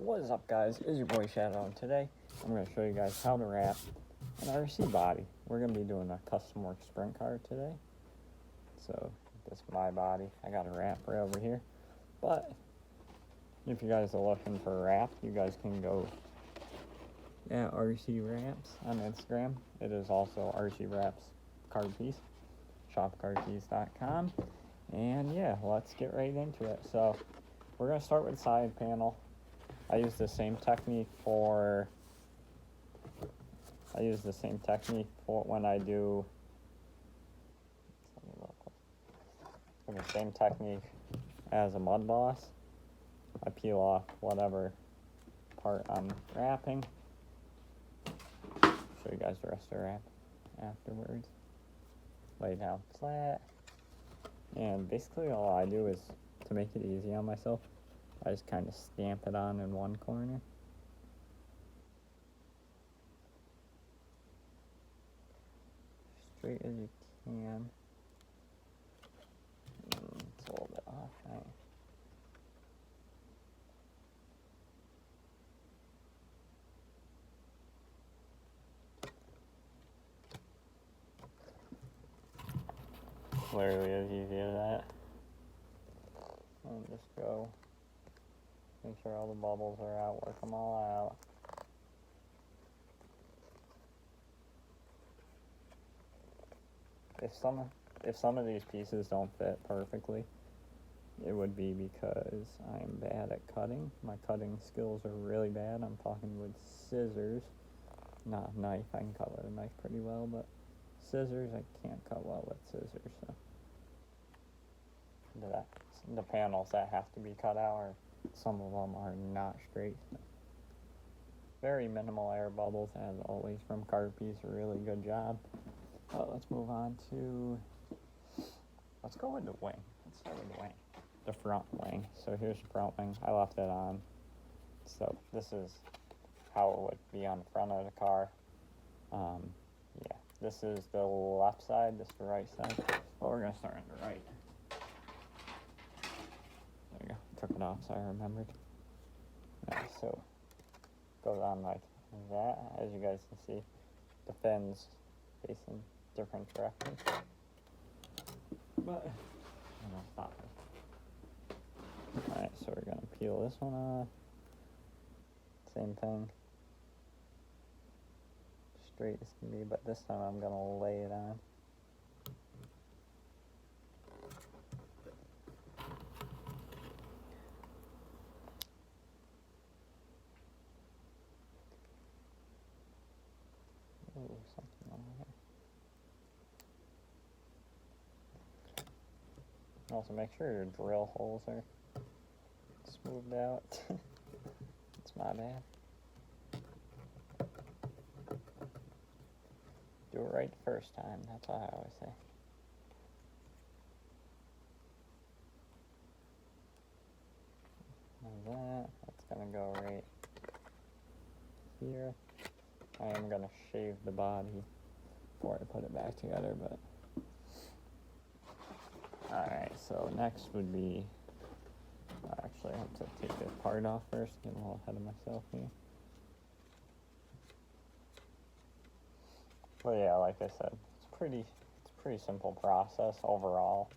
What is up, guys? It's your boy Shadow, and today I'm going to show you guys how to wrap an RC body. We're going to be doing a custom work sprint car today. So this is my body. I got a wrap right over here. But if you guys are looking for a wrap, you guys can go at RC Wraps on Instagram. It is also RC Wraps card piece, shopcardpiece.com. And yeah, let's get right into it. So we're going to start with the side panel. I use the same technique for when I do the same technique as a mud boss. I peel off whatever part I'm wrapping. Show you guys the rest of the wrap afterwards. Lay it down flat. And basically all I do is, to make it easy on myself, I just kind of stamp it on in one corner. Straight as you can. It's a little bit off, right? Literally as easy as that. And just go. Make sure all the bubbles are out, work them all out. If some of these pieces don't fit perfectly, it would be because I'm bad at cutting. My cutting skills are really bad. I'm talking with scissors, not a knife. I can cut with a knife pretty well, but scissors, I can't cut well with scissors. So the panels that have to be cut out, some of them are not straight. Very minimal air bubbles, as always, from card piece. A really good job. Let's move on to, let's go with the wing. Let's start with the wing. The front wing. So here's the front wing. I left it on. So this is how it would be on the front of the car. Yeah, this is the left side, this is the right side. Well, we're going to start on the right. There we go. Took it off so I remembered. Alright, so goes on like that. As you guys can see, the fins facing different directions. But I'm gonna stop it. Alright, so we're gonna peel this one off. Same thing. Straight as can be, but this time I'm gonna lay it on. Ooh, something on there. Also, make sure your drill holes are smoothed out. It's my bad. Do it right the first time, that's what I always say. And that's gonna go right here. I am gonna shave the body before I put it back together, but alright, so next would be, actually I have to take this part off first, get a little ahead of myself here. But yeah, like I said, it's a pretty simple process overall.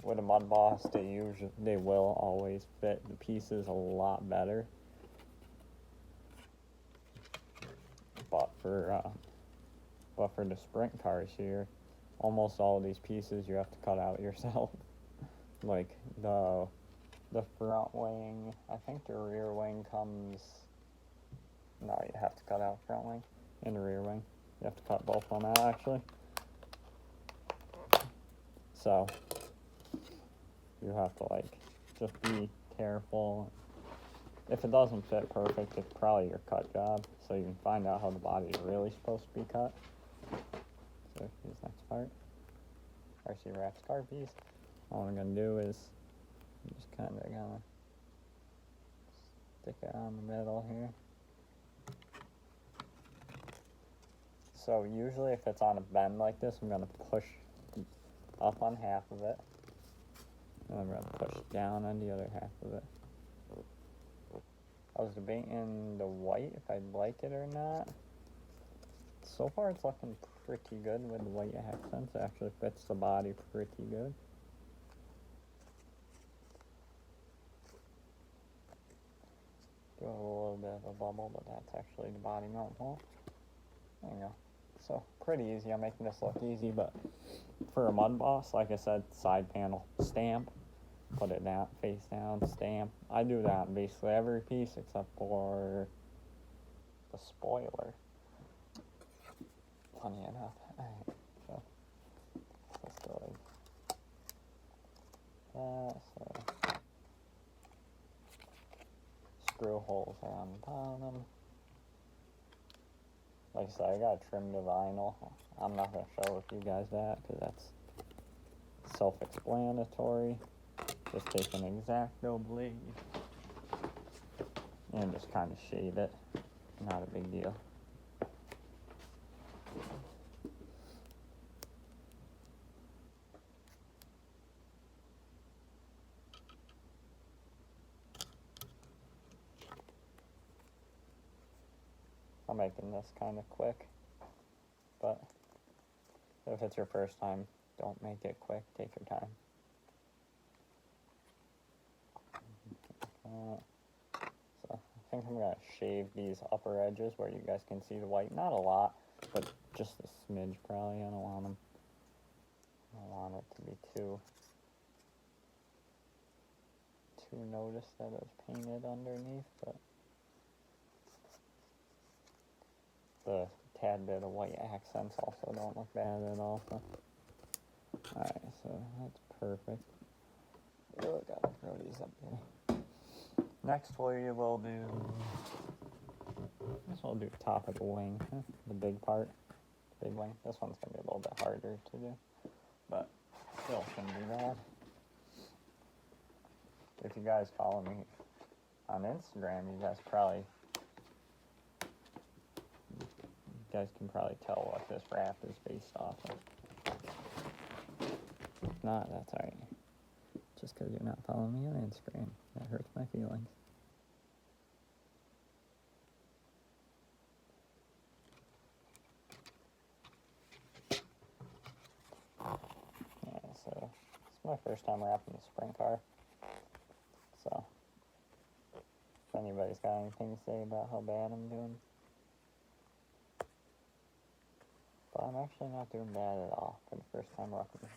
With a mud boss, they will always fit the pieces a lot better. But for the sprint cars here, almost all of these pieces you have to cut out yourself. Like the front wing, I think the rear wing comes. No, you have to cut out front wing and the rear wing. You have to cut both of them out actually. So you have to just be careful. If it doesn't fit perfect, it's probably your cut job, so you can find out how the body is really supposed to be cut. So here's the next part. RC Wraps card piece. All I'm gonna do is I'm just kind of gonna stick it on the middle here. So usually if it's on a bend like this, I'm gonna push up on half of it, and I'm gonna push down on the other half of it. I was debating the white, if I'd like it or not. So far it's looking pretty good with the white accents. It actually fits the body pretty good. Do a little bit of a bubble, but that's actually the body mount hole. There you go. So pretty easy. I'm making this look easy, but for a mud boss, like I said, side panel, stamp, put it down, face down, stamp. I do that on basically every piece except for the spoiler. Funny enough. Alright, so let's go like that. So screw holes are on the bottom. Like I said, I gotta trim the vinyl. I'm not gonna show with you guys that because that's self-explanatory. Just take an X-Acto blade and just kind of shave it. Not a big deal. I'm making this kind of quick, but if it's your first time, don't make it quick. Take your time. So I think I'm going to shave these upper edges where you guys can see the white. Not a lot, but just a smidge probably. I don't want it to be too noticed that it's painted underneath, but the tad bit of white accents also don't look bad at all. So. Alright, so that's perfect. Really gotta throw these up here. Next we will do, I guess we'll do top of the wing, the big part, big wing. This one's gonna be a little bit harder to do, but still shouldn't be bad. If you guys follow me on Instagram, you guys can probably tell what this wrap is based off of. If not, that's alright. Just because you're not following me on Instagram, that hurts my feelings. Yeah, so it's my first time wrapping the sprint car. So if anybody's got anything to say about how bad I'm doing. But I'm actually not doing bad at all for the first time wrapping.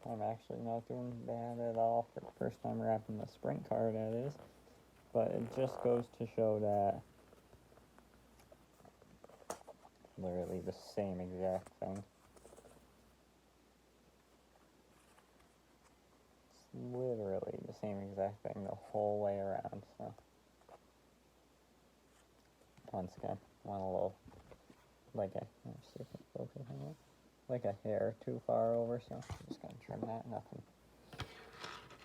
I'm actually not doing bad at all for the first time wrapping the sprint car, that is. But it just goes to show that literally the same exact thing. It's literally the same exact thing the whole way around, so. Once again, went a little, let's see if it's focusing on it. Like a hair too far over, so I'm just gonna trim that. Nothing,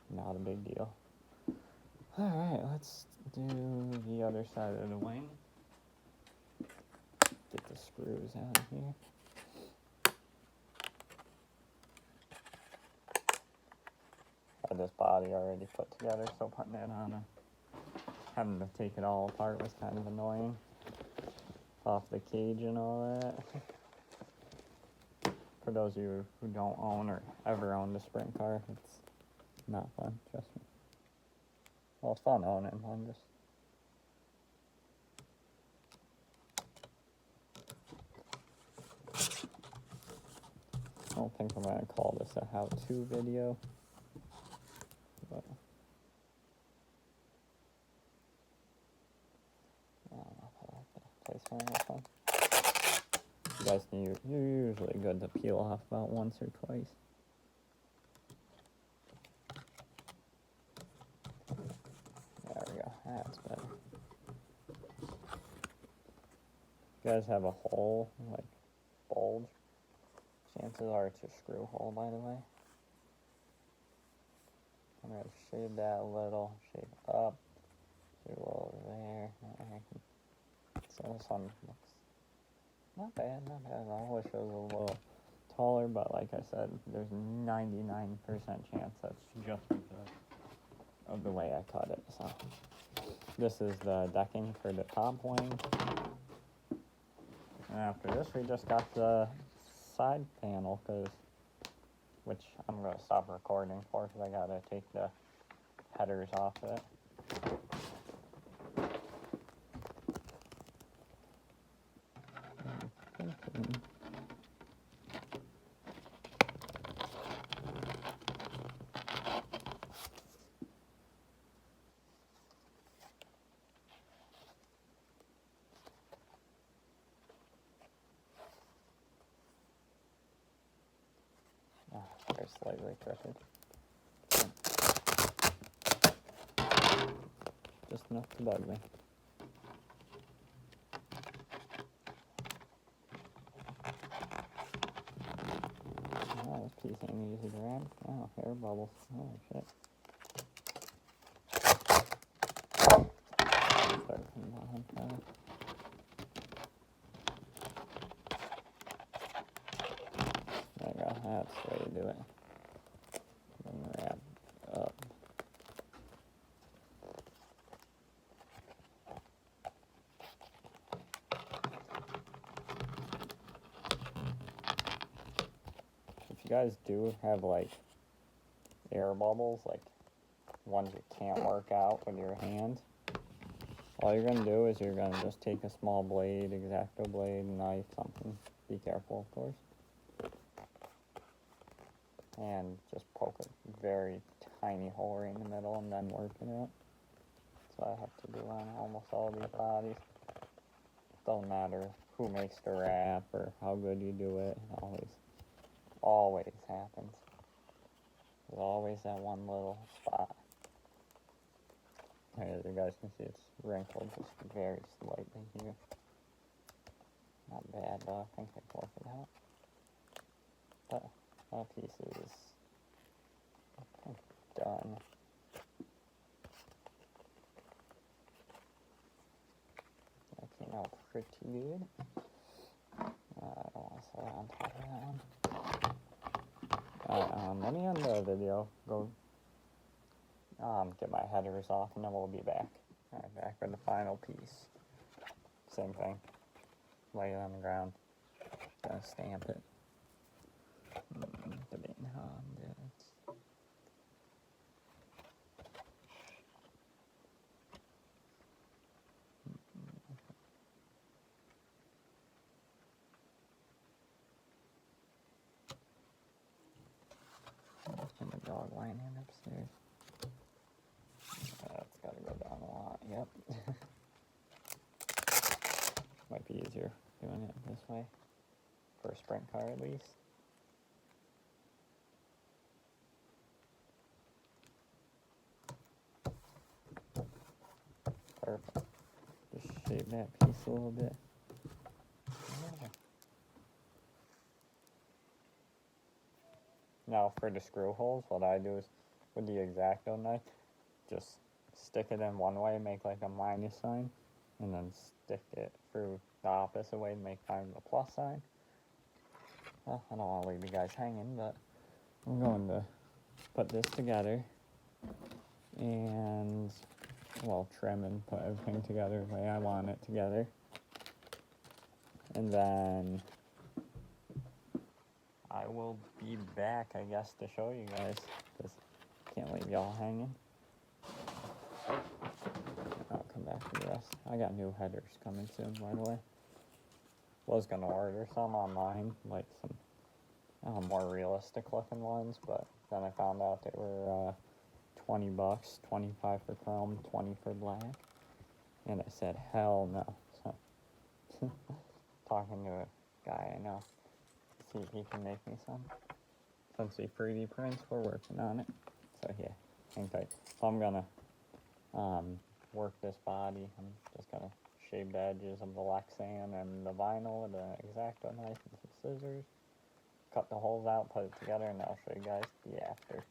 not a big deal. Alright, let's do the other side of the wing. Get the screws out of here. I had this body already put together, so putting it on having to take it all apart was kind of annoying. Off the cage and all that. For those of you who don't own or ever owned a sprint car, it's not fun, trust me. Well, it's fun owning one, just. I don't think I'm going to call this a how-to video, but I don't know if I like the placement of this one. You guys you're usually good to peel off about once or twice. There we go, that's better. If you guys have a hole, like bulge, chances are it's a screw hole, by the way. I'm going to shade that a little, shade up, shade a little over there. So this one looks not bad, not bad. I wish it was a little taller, but like I said, there's 99% chance that's just because of the way I cut it. So this is the decking for the top wing. And after this, we just got the side panel, which I'm going to stop recording for because I got to take the headers off of it. They're slightly crooked. Just enough to bug me. Oh, this piece ain't easy to grab. Oh, air bubbles. Oh, shit. Start from the bottom side. There you go. That's the way to do it. Then wrap up. If you guys do have like air bubbles, like ones you can't work out with your hand, all you're going to do is you're going to just take a small blade, X-Acto blade, knife, something. Be careful, of course. And just poke a very tiny hole right in the middle and then work it out. That's what I have to do on almost all these bodies. Doesn't matter who makes the wrap or how good you do it. It always happens. There's always that one little spot. As you guys can see, it's wrinkled just very slightly here. Not bad, though. I think I can work it out. But that piece is done. That came out pretty good. I don't want to set it on top of that one. Alright, let me end the video. Go get my headers off, and then we'll be back. Alright, back with the final piece. Same thing. Lay it on the ground. Gonna stamp it. And the dog lying upstairs. That's gotta go down a lot. Yep. Might be easier doing it this way for a sprint car at least. Perfect. Just shape that piece a little bit. Yeah. Now for the screw holes, what I do is with the X-Acto knife, just stick it in one way, make like a minus sign, and then stick it through the opposite way to make kind of a plus sign. Well, I don't want to leave you guys hanging, but I'm going to put this together and, well, trim and put everything together the way I want it together. And then I will be back, I guess, to show you guys, because I can't leave y'all hanging. I'll come back for the rest. I got new headers coming soon, by the way. Was going to order some online, like some more realistic looking ones, but then I found out they were $20, 25 for chrome, 20 for black. And I said, hell no. So, talking to a guy I know, see if he can make me some. Since he 3D prints, we're working on it. So yeah, hang tight. So I'm gonna work this body. I'm just gonna shave the edges of the Lexan and the vinyl with an X-Acto knife and some scissors. Cut the holes out, put it together, and I'll show you guys the after.